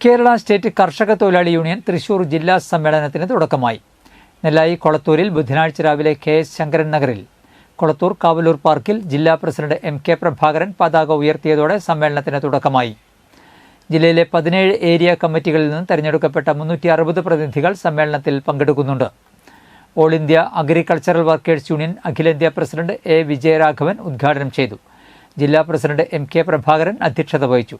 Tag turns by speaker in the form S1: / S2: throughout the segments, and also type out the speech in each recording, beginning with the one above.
S1: Kerala state കർഷക തൊഴിലാളി union Thrissur ജില്ലാ സമ്മേളനത്തിന് തുടക്കമായി. നെല്ലായി കൊളത്തൂരിൽ ബുധനാഴ്ച രാവിലെ KS ശങ്കരൻ നഗറിൽ കൊളത്തൂർ കാവലൂർ പാർക്കിൽ ജില്ലാ പ്രസിഡന്റ് MK പ്രഭാകരൻ പതാക ഉയർത്തിയതോടെ സമ്മേളനത്തിന് തുടക്കമായി. ജില്ലയിലെ 17 ഏരിയ കമ്മിറ്റികളിൽ നിന്ന് തെരഞ്ഞെടുക്കപ്പെട്ട 360 പ്രതിനിധികൾ സമ്മേളനത്തിൽ പങ്കെടുക്കുന്നുണ്ട്. All India agricultural workers union അഖിലേന്ത്യാ പ്രസിഡന്റ് A വിജയരാഘവൻ ഉദ്ഘാടനം ചെയ്തു. ജില്ലാ പ്രസിഡന്റ് MK പ്രഭാകരൻ അധ്യക്ഷത വഹിച്ചു.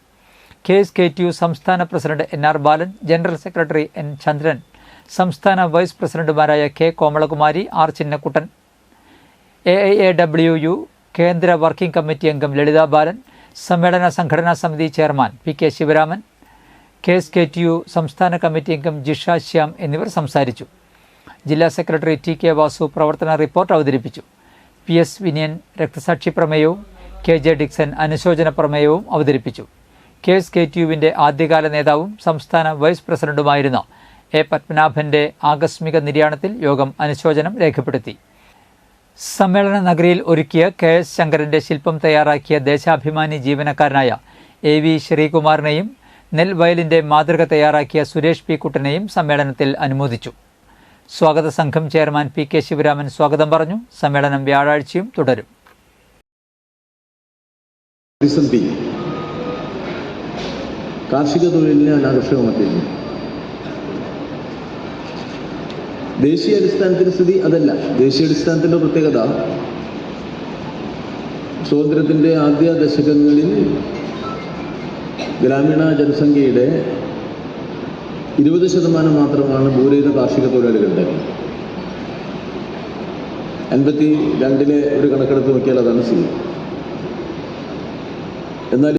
S1: KSKTU സംസ്ഥാന president NR Balan, general secretary N Chandran, സംസ്ഥാന വൈസ് പ്രസിഡന്റുമാരായ K Komalakumari, R Chinnakuttan, AIAWU കേന്ദ്ര വർക്കിംഗ് കമ്മിറ്റി അംഗം ലളിത ബാലൻ, സമ്മേളന സംഘടനാ സമിതി ചെയർമാൻ PK ശിവരാമൻ, KSKTU സംസ്ഥാന കമ്മിറ്റി അംഗം ജിഷ ശ്യാം എന്നിവർ സംസാരിച്ചു. ജില്ലാ സെക്രട്ടറി TK വാസു പ്രവർത്തന റിപ്പോർട്ട് അവതരിപ്പിച്ചു. PS വിനയൻ രക്തസാക്ഷി പ്രമേയവും KJ ഡിക്സൺ അനുശോചന പ്രമേയവും അവതരിപ്പിച്ചു. KSKTUവിൻ്റെ ആദ്യകാല നേതാവും സംസ്ഥാന വൈസ് പ്രസിഡന്റുമായിരുന്ന A പത്മനാഭന്റെ ആകസ്മിക നിര്യാണത്തിൽ യോഗം അനുശോചനം രേഖപ്പെടുത്തി. സമ്മേളന നഗരിയിൽ ഒരുക്കിയ KS ശങ്കരന്റെ ശില്പം തയ്യാറാക്കിയ ദേശാഭിമാനി ജീവനക്കാരനായ AV ശ്രീകുമാറിനെയും നെൽവയലിന്റെ മാതൃക തയ്യാറാക്കിയ സുരേഷ് P കുട്ടനെയും സമ്മേളനത്തിൽ അനുമോദിച്ചു. സ്വാഗത സംഘം ചെയർമാൻ PK ശിവരാമൻ സ്വാഗതം പറഞ്ഞു. സമ്മേളനം വ്യാഴാഴ്ചയും തുടരും.
S2: കാർഷിക തൊഴിലിനെ അനാകർഷകമാക്കിയിരുന്നു. ദേശീയ അടിസ്ഥാനത്തിൻ്റെ സ്ഥിതി അതല്ല. ദേശീയ അടിസ്ഥാനത്തിൻ്റെ പ്രത്യേകത സ്വാതന്ത്ര്യത്തിൻ്റെ ആദ്യ ദശകങ്ങളിൽ ഗ്രാമീണ ജനസംഖ്യയുടെ 20% മാത്രമാണ് ഭൂരഹിത കാർഷിക തൊഴിലാളികളുടെ. 52 ഒരു കണക്കെടുത്ത് നോക്കിയാൽ അതാണ് സ്ഥിതി. എന്നാൽ